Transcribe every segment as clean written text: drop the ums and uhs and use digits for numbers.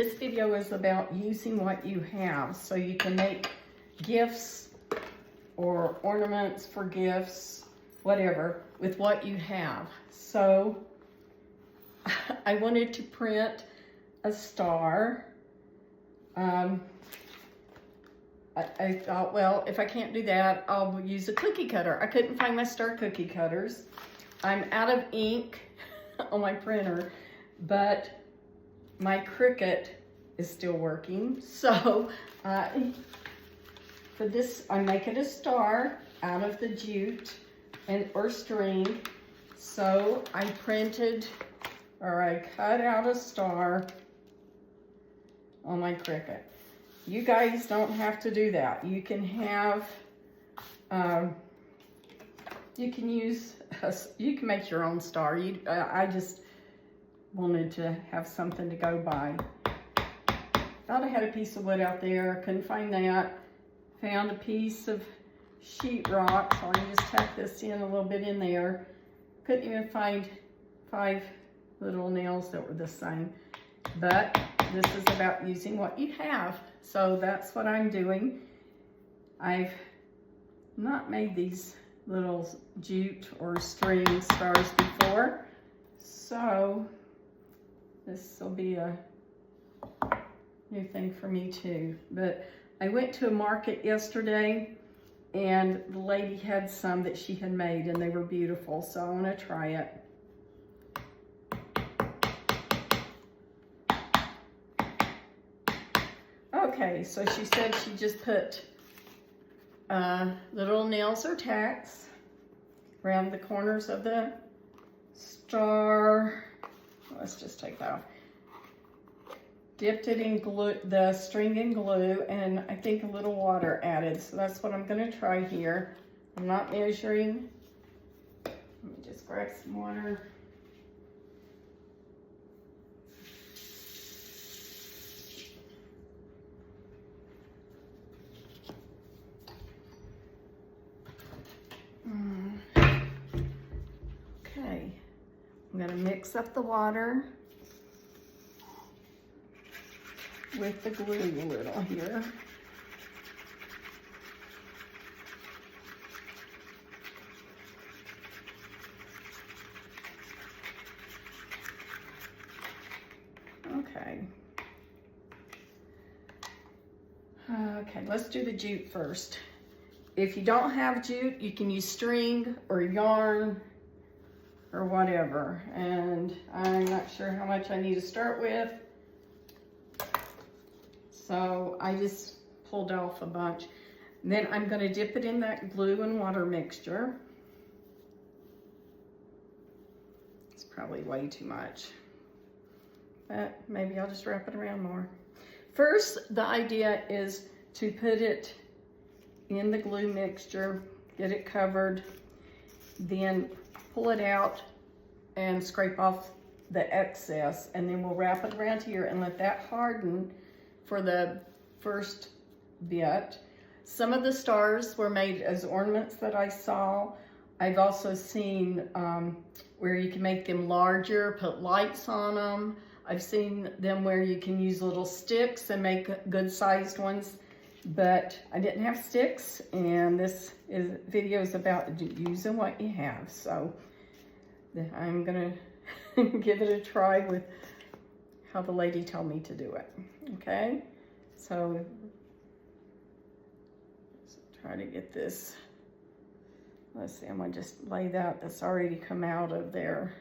This video is about using what you have, so you can make gifts or ornaments for gifts, whatever, with what you have. So I wanted to print a star. I thought, well, if I can't do that, I'll use a cookie cutter. I couldn't find my star cookie cutters. I'm out of ink on my printer, but my Cricut is still working. So for this, I'm making a star out of the jute or string. So I printed, or I cut out a star on my Cricut. You guys don't have to do that. You can have, you can make your own star. I just wanted to have something to go by. Thought I had a piece of wood out there, couldn't find that. Found a piece of sheetrock, so I just tacked this in a little bit in there. Couldn't even find 5 little nails that were the same. But this is about using what you have. So that's what I'm doing. I've not made these little jute or string stars before. So this will be a new thing for me too. But I went to a market yesterday and the lady had some that she had made and they were beautiful. So I want to try it. Okay, so she said she just put little nails or tacks around the corners of the star. Let's just take that off. Dipped it in glue, the string in glue, and I think a little water added. So that's what I'm going to try here. I'm not measuring. Let me just grab some water. Okay, I'm going to mix up the water with the glue a little here. Okay. Okay, let's do the jute first. If you don't have jute, you can use string or yarn or whatever. And I'm not sure how much I need to start with. So I just pulled off a bunch. And then I'm going to dip it in that glue and water mixture. It's probably way too much, but maybe I'll just wrap it around more. First, the idea is to put it in the glue mixture, get it covered, then pull it out and scrape off the excess, and then we'll wrap it around here and let that harden for the first bit. Some of the stars were made as ornaments that I saw. I've also seen where you can make them larger, put lights on them. I've seen them where you can use little sticks and make good sized ones, but I didn't have sticks, and this video is about using what you have. So I'm gonna give it a try with how the lady told me to do it. Okay, so let's try to get this. Let's see, I'm gonna just lay that's already come out of there.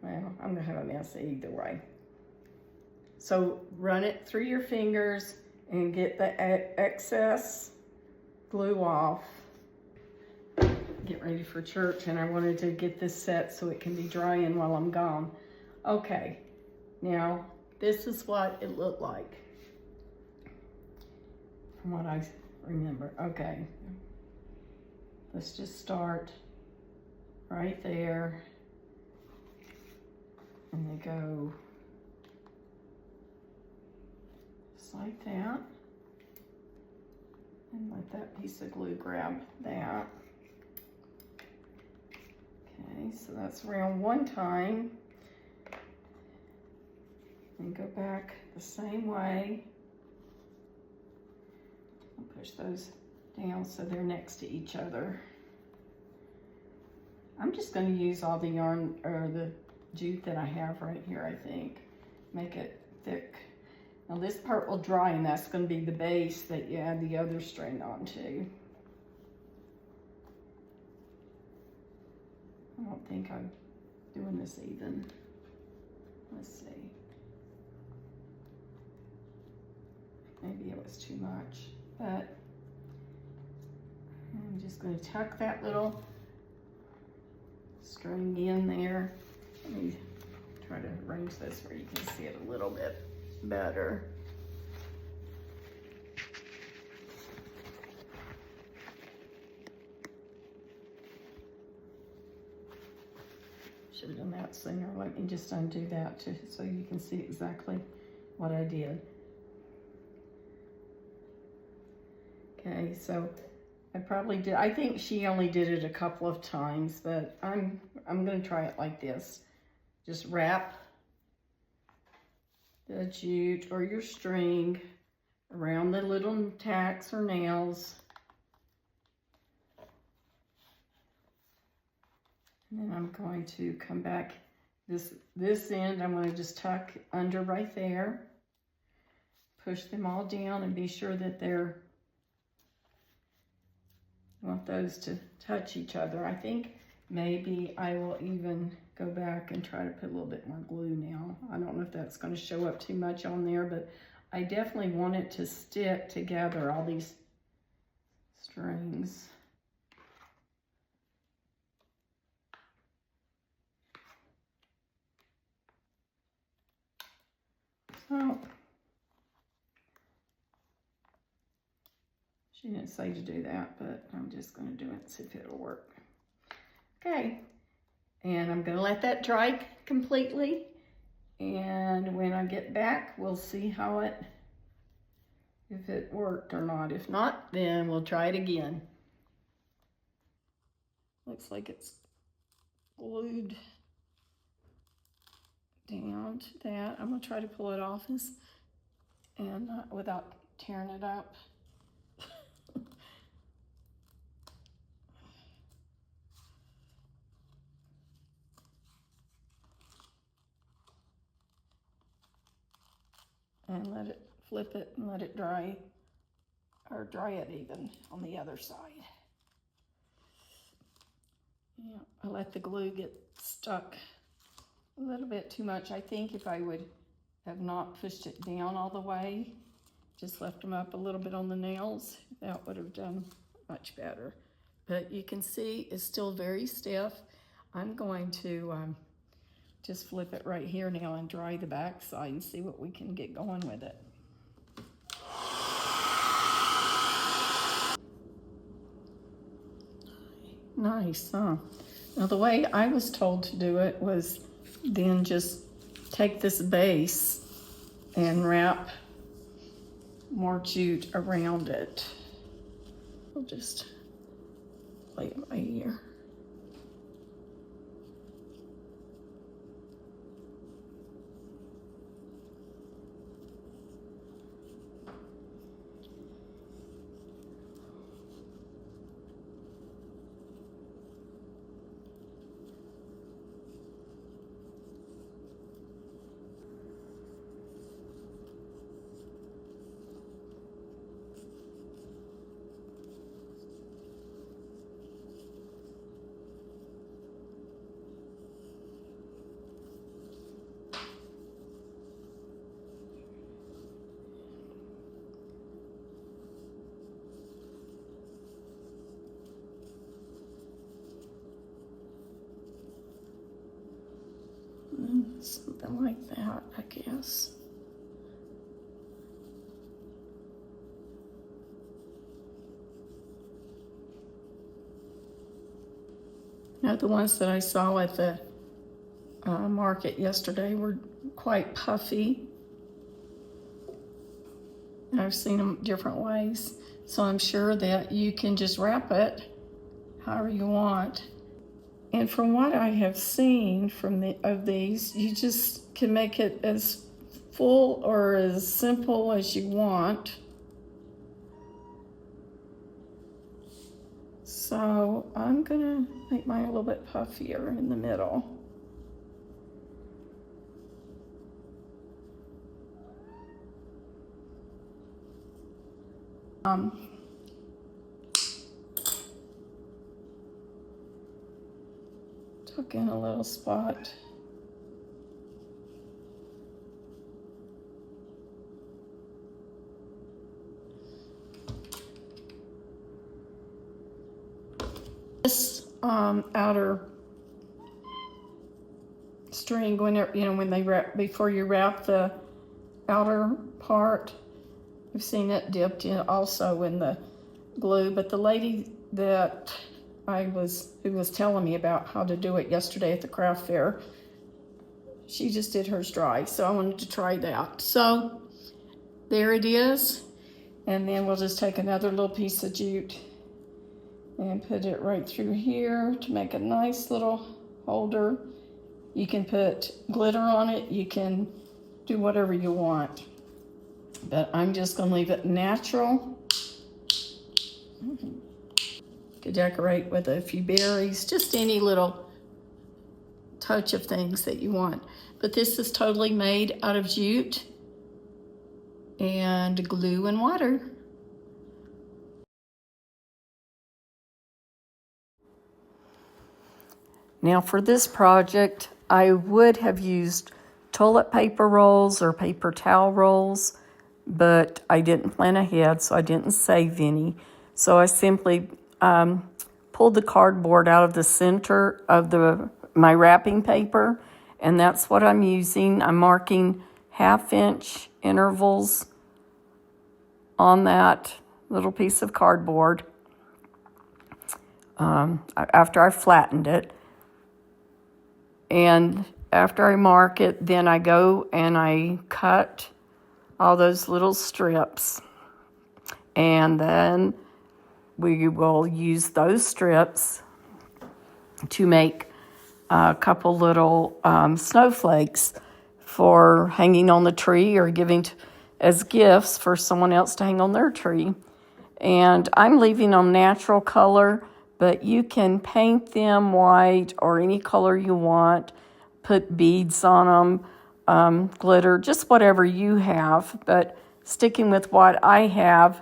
Well, I'm gonna have a mess either way. So run it through your fingers and get the excess glue off. Get ready for church, and I wanted to get this set so it can be drying while I'm gone. Okay, now this is what it looked like from what I remember. Okay, let's just start right there, and they go just like that, and let that piece of glue grab that. Okay, so that's around one time. And go back the same way. I'll push those down so they're next to each other. I'm just going to use all the yarn or the jute that I have right here, I think. Make it thick. Now this part will dry, and that's going to be the base that you add the other string onto. I don't think I'm doing this even. Let's see. Maybe it was too much, but I'm just going to tuck that little string in there. Let me try to arrange this where you can see it a little bit better. Should have done that sooner. Let me just undo that so you can see exactly what I did. Okay, so I probably did, I think she only did it a couple of times, but I'm gonna try it like this. Just wrap the jute or your string around the little tacks or nails. And then I'm going to come back this end, I'm going to just tuck under right there. Push them all down and be sure that they're, I want those to touch each other. I think maybe I will even go back and try to put a little bit more glue now. I don't know if that's going to show up too much on there, but I definitely want it to stick together, all these strings. So, she didn't say to do that, but I'm just going to do it and see if it'll work. Okay, and I'm going to let that dry completely, and when I get back, we'll see how if it worked or not. If not, then we'll try it again. Looks like it's glued down to that. I'm going to try to pull it off and without tearing it up. And let it, flip it and let it dry, or dry it even on the other side. Yeah, I let the glue get stuck a little bit too much. I think if I would have not pushed it down all the way, just left them up a little bit on the nails, that would have done much better. But you can see it's still very stiff. I'm going to just flip it right here now and dry the back side and see what we can get going with it. Nice, huh? Now the way I was told to do it was then just take this base and wrap more jute around it. We'll just lay it right here. Something like that, I guess. Now the ones that I saw at the market yesterday were quite puffy. I've seen them different ways, so I'm sure that you can just wrap it however you want. And from what I have seen of these, you just can make it as full or as simple as you want. So I'm gonna make mine a little bit puffier in the middle. Tuck in a little spot. This outer string, whenever when they wrap, before you wrap the outer part, I've seen it dipped in also in the glue. But the lady that who was telling me about how to do it yesterday at the craft fair, she just did hers dry, so I wanted to try that. So there it is, and then we'll just take another little piece of jute and put it right through here to make a nice little holder. You can put glitter on it, you can do whatever you want, but I'm just gonna leave it natural. Could decorate with a few berries, just any little touch of things that you want. But this is totally made out of jute and glue and water. Now for this project, I would have used toilet paper rolls or paper towel rolls, but I didn't plan ahead, so I didn't save any. So I simply pulled the cardboard out of the center of my wrapping paper, and that's what I'm using. I'm marking 1/2-inch intervals on that little piece of cardboard after I flattened it. And after I mark it, then I go and I cut all those little strips. And then we will use those strips to make a couple little snowflakes for hanging on the tree or giving as gifts for someone else to hang on their tree. And I'm leaving them natural color, but you can paint them white or any color you want, put beads on them, glitter, just whatever you have. But sticking with what I have,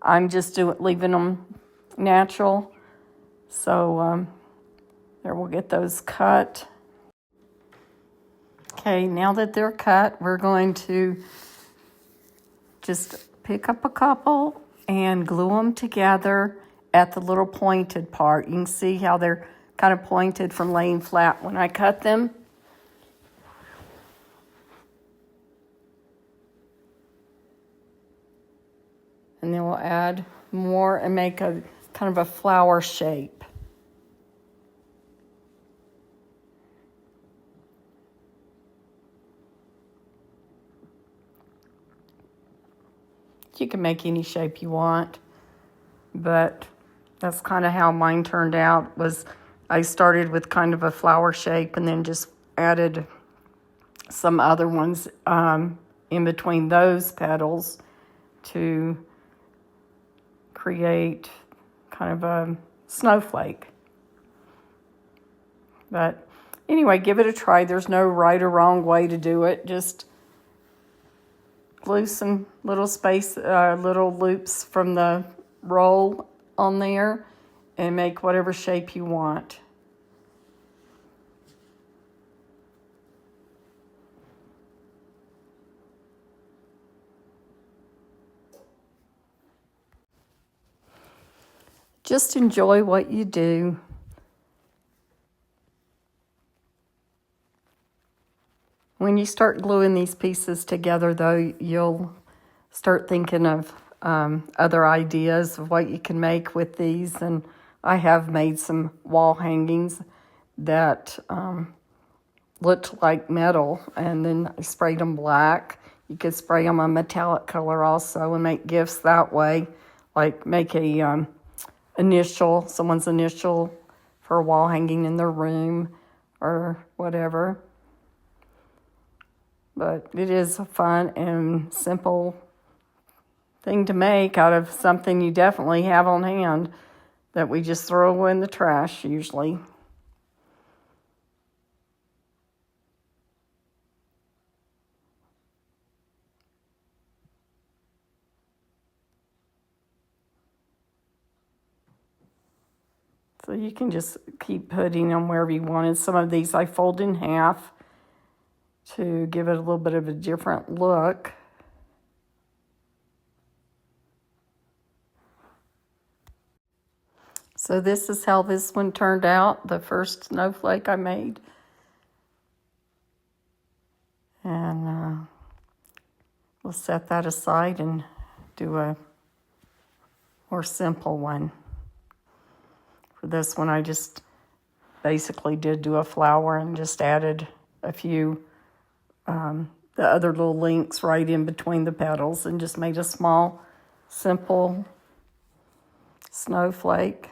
I'm just leaving them natural. So there, we'll get those cut. Okay, now that they're cut, we're going to just pick up a couple and glue them together at the little pointed part. You can see how they're kind of pointed from laying flat when I cut them. And then we'll add more and make a kind of a flower shape. You can make any shape you want, but that's kind of how mine turned out. Was I started with kind of a flower shape and then just added some other ones in between those petals to create kind of a snowflake. But anyway, give it a try. There's no right or wrong way to do it. Just glue some little little loops from the roll on there and make whatever shape you want. Just enjoy what you do. When you start gluing these pieces together, though, you'll start thinking of other ideas of what you can make with these. And I have made some wall hangings that looked like metal, and then I sprayed them black. You could spray them a metallic color also and make gifts that way, like make a someone's initial for a wall hanging in their room or whatever. But it is a fun and simple thing to make out of something you definitely have on hand that we just throw in the trash usually. So you can just keep putting them wherever you want. And some of these I fold in half to give it a little bit of a different look. So this is how this one turned out, the first snowflake I made. And we'll set that aside and do a more simple one. For this one, I just basically did do a flower and just added a few, the other little links right in between the petals and just made a small, simple snowflake.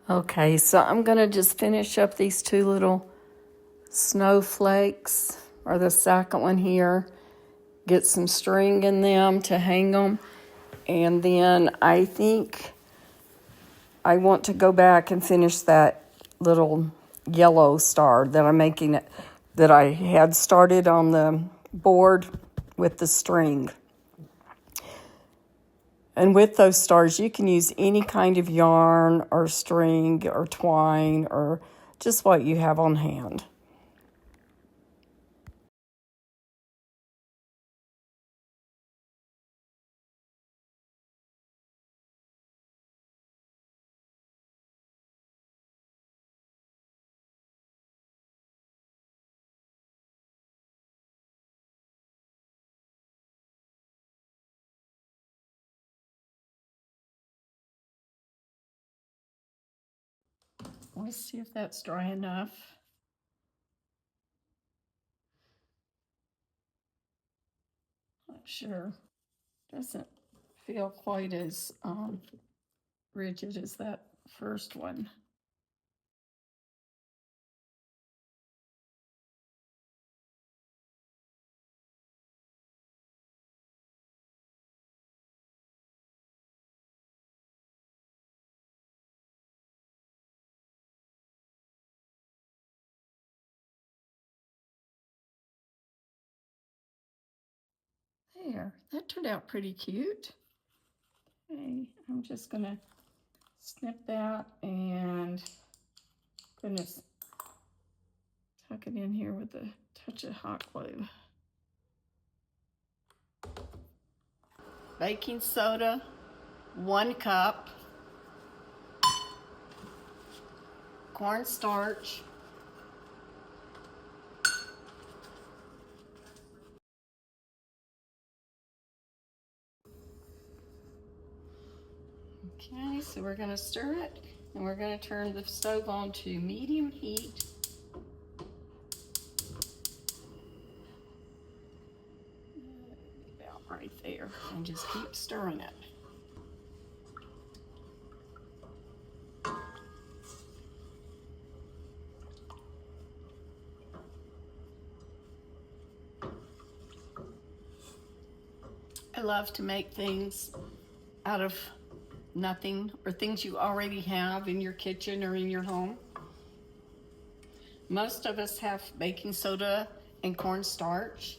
Okay, so I'm going to just finish up these two little snowflakes, or the second one here. Get some string in them to hang them. And then I think I want to go back and finish that little yellow star that I'm making, that I had started on the board with the string. And with those stars, you can use any kind of yarn or string or twine or just what you have on hand. Let's see if that's dry enough. Not sure. Doesn't feel quite as rigid as that first one. There, that turned out pretty cute. Okay, I'm just gonna snip that and gonna tuck it in here with a touch of hot glue. Baking soda, 1 cup. Cornstarch, okay, so we're going to stir it and we're going to turn the stove on to medium heat. About right there, and just keep stirring it. I love to make things out of nothing, or things you already have in your kitchen or in your home. Most of us have baking soda and cornstarch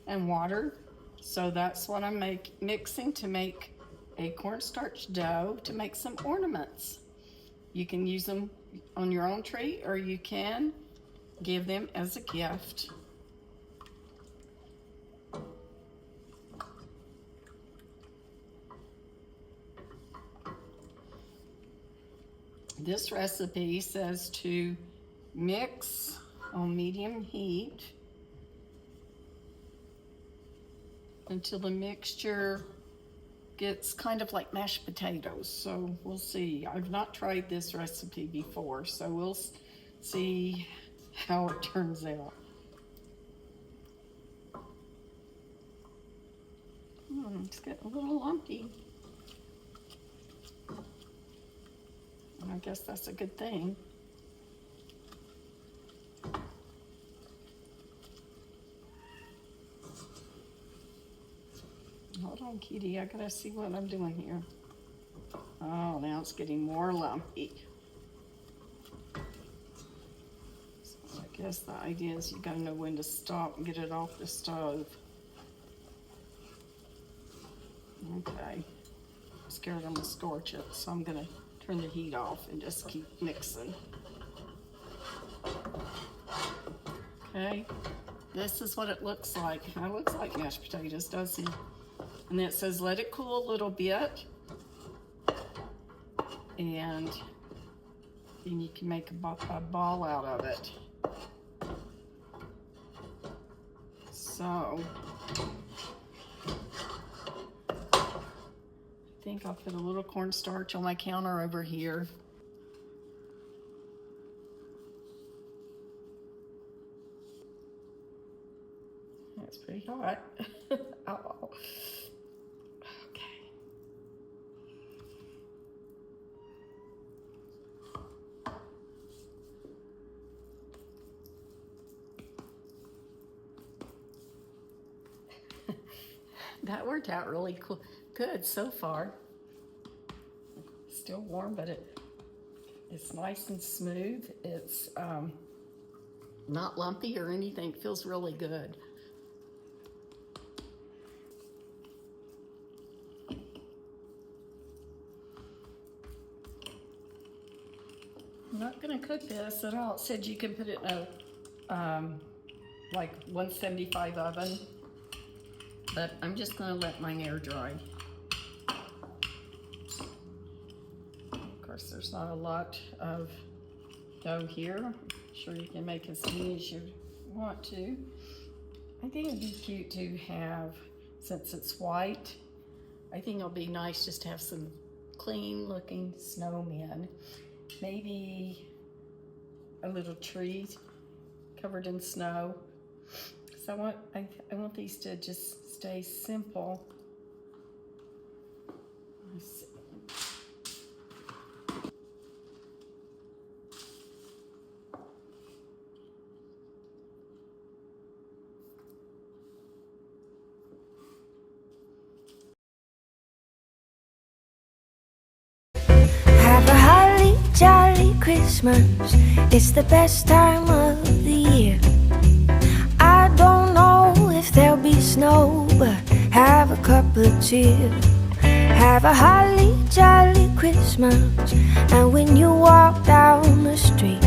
and water, so that's what I'm mixing to make a cornstarch dough to make some ornaments. You can use them on your own tree, or you can give them as a gift. This recipe says to mix on medium heat until the mixture gets kind of like mashed potatoes. So we'll see. I've not tried this recipe before, so we'll see how it turns out. It's getting a little lumpy. And I guess that's a good thing. Hold on, Kitty, I gotta see what I'm doing here. Oh, now it's getting more lumpy. So I guess the idea is you gotta know when to stop and get it off the stove. Okay, I'm scared I'm gonna scorch it, so I'm gonna turn the heat off and just keep mixing. Okay, this is what it looks like. It looks like mashed potatoes, doesn't it? And it says let it cool a little bit, and then you can make a ball out of it. So I think I'll put a little cornstarch on my counter over here. That's pretty hot. Oh. Okay. That worked out really cool. Good so far. Still warm, but it's nice and smooth. It's not lumpy or anything. It feels really good. I'm not gonna cook this at all. It said you can put it in a like 175 oven, but I'm just gonna let mine air dry. Of course, there's not a lot of dough here. I'm sure you can make as many as you want to. I think it'd be cute to have, since it's white, I think it'll be nice just to have some clean looking snowmen. Maybe a little tree covered in snow. So I want these to just stay simple. Let's see. Have a holly jolly Christmas. It's the best time of the year. I don't know if there'll be snow, but have a cup of cheer. Have a holly jolly Christmas. And when you walk down the street,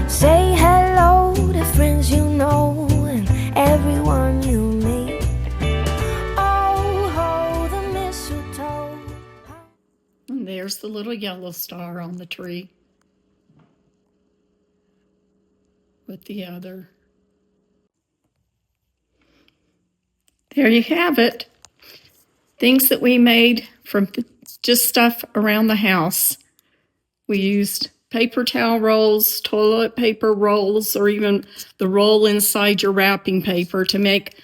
say hello to friends you know and everyone you meet. Oh, ho, the mistletoe. And there's the little yellow star on the tree with the other. There you have it. Things that we made from just stuff around the house. We used paper towel rolls, toilet paper rolls, or even the roll inside your wrapping paper to make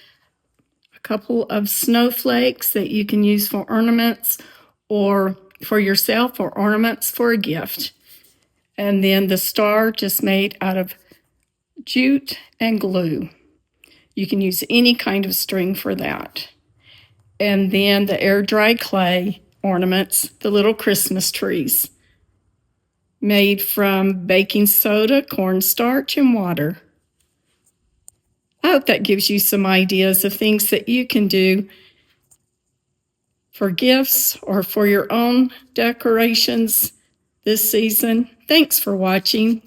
a couple of snowflakes that you can use for ornaments or for yourself or ornaments for a gift. And then the star just made out of jute and glue. You can use any kind of string for that. And then the air dry clay ornaments, the little Christmas trees, made from baking soda, cornstarch, and water. I hope that gives you some ideas of things that you can do for gifts or for your own decorations this season. Thanks for watching.